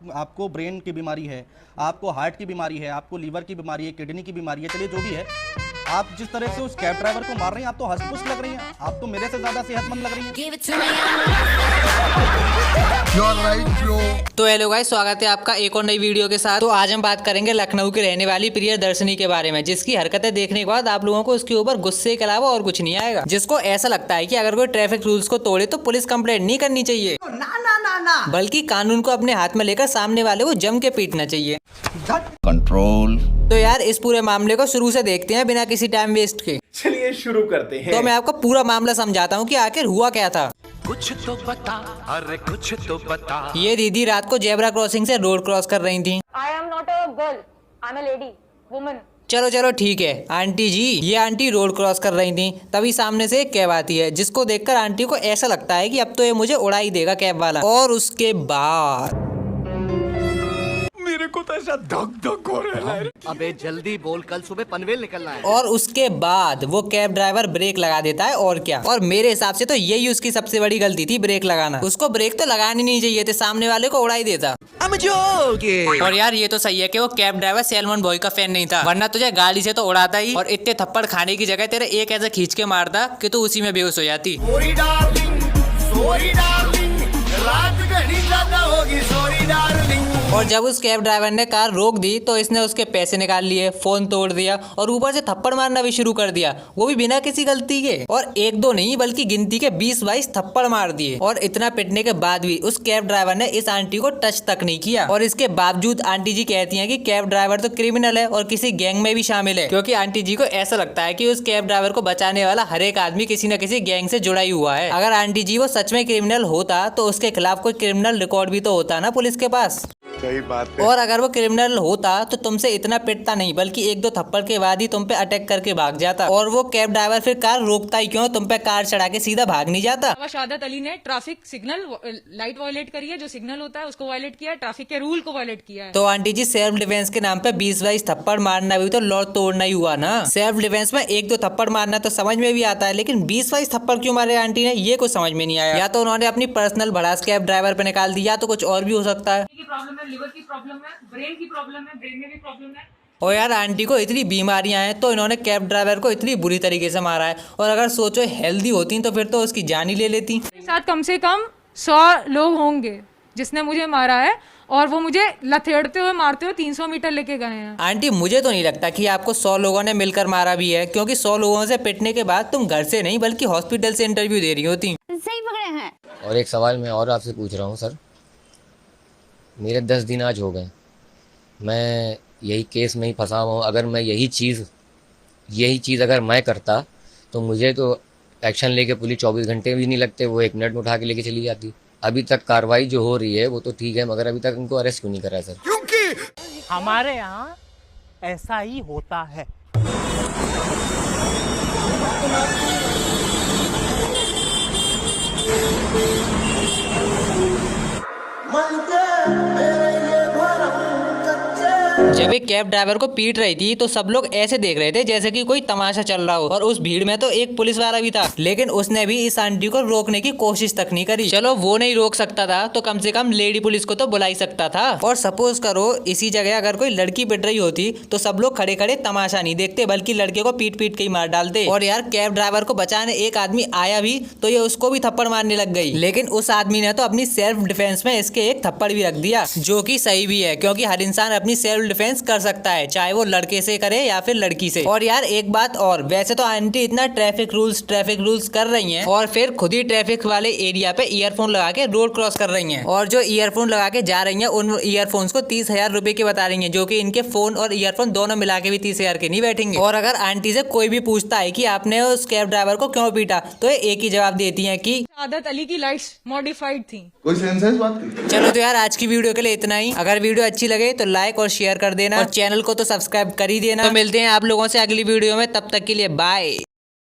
आपको ब्रेन की बीमारी है, आपको हार्ट की बीमारी है, आपको लीवर की बीमारी है, किडनी की बीमारी है, चलिए जो भी है, आप जिस तरह से उस कैब ड्राइवर को मार रही हैं, आप तो हंसपुस लग रही हैं, आप तो मेरे से ज्यादा सेहतमंद लग रही हैं। तो हेलो गाइस, स्वागत है आपका एक और नई वीडियो के साथ। तो आज हम बात करेंगे लखनऊ की रहने वाली प्रियदर्शनी के बारे में, जिसकी हरकतें देखने के बाद आप लोगों को उसके ऊपर गुस्से के अलावा और कुछ नहीं आएगा। जिसको ऐसा लगता है कि अगर कोई ट्रैफिक रूल्स को तोड़े तो पुलिस कंप्लेंट नहीं करनी चाहिए, ना, बल्कि कानून को अपने हाथ में लेकर सामने वाले को जम के पीटना चाहिए। कंट्रोल। तो यार इस पूरे मामले को शुरू से देखते हैं बिना किसी टाइम वेस्ट के। चलिए शुरू करते हैं। तो मैं आपको पूरा मामला समझाता हूँ कि आखिर हुआ क्या था। कुछ तो बता, अरे कुछ तो बता। ये दीदी रात को जेब्रा क्रॉसिंग से रोड क्रॉस कर रही थी। I am not a girl, I am a lady, woman. चलो ठीक है आंटी जी, ये आंटी रोड क्रॉस कर रही थी, तभी सामने से एक कैब आती है, जिसको देखकर आंटी को ऐसा लगता है कि अब तो ये मुझे उड़ा ही देगा कैब वाला। और उसके बाद मेरे को तो ऐसा धक धक हो रहा है। अबे जल्दी बोल, कल सुबह पनवेल निकलना है। और उसके बाद वो कैब ड्राइवर ब्रेक लगा देता है। और क्या, और मेरे हिसाब से तो यही उसकी सबसे बड़ी गलती थी, ब्रेक लगाना। उसको ब्रेक तो लगानी नहीं चाहिए थे, सामने वाले को उड़ा ही देता। और यार ये तो सही है कि वो कैब ड्राइवर सैलमन बॉय का फैन नहीं था, वरना तुझे गाड़ी से तो उड़ाता ही, और इतने थप्पड़ खाने की जगह तेरे एक ऐसा खींच के मारता कि तू उसी में बेहोश हो जाती। सॉरी डार्लिंग, रात घनी ज्यादा होगी, सॉरी डार्लिंग। और जब उस कैब ड्राइवर ने कार रोक दी तो इसने उसके पैसे निकाल लिए, फोन तोड़ दिया और ऊपर से थप्पड़ मारना भी शुरू कर दिया, वो भी बिना किसी गलती के। और एक दो नहीं बल्कि गिनती के 20-22 थप्पड़ मार दिए। और इतना पिटने के बाद भी उस कैब ड्राइवर ने इस आंटी को टच तक नहीं किया। और इसके बावजूद आंटी जी कहती हैं कि कैब ड्राइवर तो क्रिमिनल है और किसी गैंग में भी शामिल है, क्योंकि आंटी जी को ऐसा लगता है कि उस कैब ड्राइवर को बचाने वाला हर एक आदमी किसी न किसी गैंग से जुड़ा ही हुआ है। अगर आंटी जी वो सच में क्रिमिनल होता तो उसके खिलाफ कोई क्रिमिनल रिकॉर्ड भी तो होता ना पुलिस के पास। सही बात है। और अगर वो क्रिमिनल होता तो तुमसे इतना पिटता नहीं, बल्कि एक दो थप्पड़ के बाद ही तुम पे अटैक करके भाग जाता। और वो कैब ड्राइवर फिर कार रोकता ही क्यों, तुम पे कार चढ़ा के सीधा भाग नहीं जाता। शहादत अली ने ट्रैफिक सिग्नल लाइट वायलेट करी है, जो सिग्नल होता है उसको वायलेट किया है, ट्रैफिक के रूल को वायलेट किया है। तो आंटी जी सेल्फ डिफेंस के नाम पे 20-22 थप्पड़ मारना भी तो लॉ तोड़ना ही हुआ ना। सेल्फ डिफेंस में एक दो थप्पड़ मारना तो समझ में भी आता है, लेकिन 20-22 थप्पड़ क्यों मारे आंटी ने, ये कुछ समझ में नहीं आया। या तो उन्होंने अपनी पर्सनल भड़ास कैब ड्राइवर पे निकाल दी, या तो कुछ और भी हो सकता है। प्रॉब्लम है, लिवर की प्रॉब्लम है, ब्रेन की प्रॉब्लम है, ब्रेन में भी प्रॉब्लम है। और यार आंटी को इतनी बीमारियां हैं तो इन्होंने कैब ड्राइवर को इतनी बुरी तरीके से मारा है। और अगर सोचो हेल्दी होती तो फिर तो उसकी जान ही ले लेती। मेरे साथ कम से कम 100 लोग होंगे जिसने मुझे मारा है, और वो मुझे लथेड़ते हुए मारते हुए 300 मीटर लेके गए हैं। आंटी मुझे तो नहीं लगता कि आपको 100 लोगों ने मिलकर मारा भी है, क्योंकि 100 लोगों से पिटने के बाद तुम घर से नहीं बल्कि हॉस्पिटल से इंटरव्यू दे रही होती। सही पकड़े हैं। और एक सवाल मैं और आपसे पूछ रहा हूँ सर, मेरे 10 दिन आज हो गए, मैं यही केस में ही फंसा हुआ हूँ। अगर मैं यही चीज़ अगर मैं करता तो मुझे तो एक्शन लेके पुलिस 24 घंटे भी नहीं लगते, वो 1 मिनट में उठा के लेके चली जाती। अभी तक कार्रवाई जो हो रही है वो तो ठीक है, मगर अभी तक उनको अरेस्ट क्यों नहीं करा है सर? क्योंकि हमारे यहाँ ऐसा ही होता है। जब एक कैब ड्राइवर को पीट रही थी तो सब लोग ऐसे देख रहे थे जैसे कि कोई तमाशा चल रहा हो, और उस भीड़ में तो एक पुलिस वाला भी था, लेकिन उसने भी इस आंटी को रोकने की कोशिश तक नहीं करी। चलो वो नहीं रोक सकता था तो कम से कम लेडी पुलिस को तो बुला ही सकता था। और सपोज करो इसी जगह अगर कोई लड़की पिट रही होती तो सब लोग खड़े खड़े तमाशा नहीं देखते, बल्कि लड़के को पीट पीट के ही मार डालते। और यार कैब ड्राइवर को बचाने एक आदमी आया भी तो ये उसको भी थप्पड़ मारने लग गई, लेकिन उस आदमी ने तो अपनी सेल्फ डिफेंस में इसके एक थप्पड़ भी रख दिया, जो कि सही भी है, क्योंकि हर इंसान अपनी सेल्फ डिफेंस कर सकता है, चाहे वो लड़के से करे या फिर लड़की से। और यार एक बात और, वैसे तो आंटी इतना ट्रैफिक रूल्स कर रही हैं, और फिर खुद ही ट्रैफिक वाले एरिया पे ईयरफोन लगा के रोड क्रॉस कर रही हैं, और जो ईयरफोन लगा के जा रही हैं उन ईयरफोन्स को 30,000 रुपए के बता रही हैं, जो कि इनके फोन और ईयरफोन दोनों मिला के भी 30,000 के नहीं बैठेंगे। और अगर आंटी से कोई भी पूछता है कि आपने उस कैब ड्राइवर को क्यों पीटा, तो ये एक ही जवाब देती है कि शहादत अली की लाइट्स मॉडिफाइड थी। कोई सेंस है इस बात की? चलो तो यार आज की वीडियो के लिए इतना ही। अगर वीडियो अच्छी लगे तो लाइक और शेयर कर देना, और चैनल को तो सब्सक्राइब कर ही देना। तो मिलते हैं आप लोगों से अगली वीडियो में, तब तक के लिए बाय।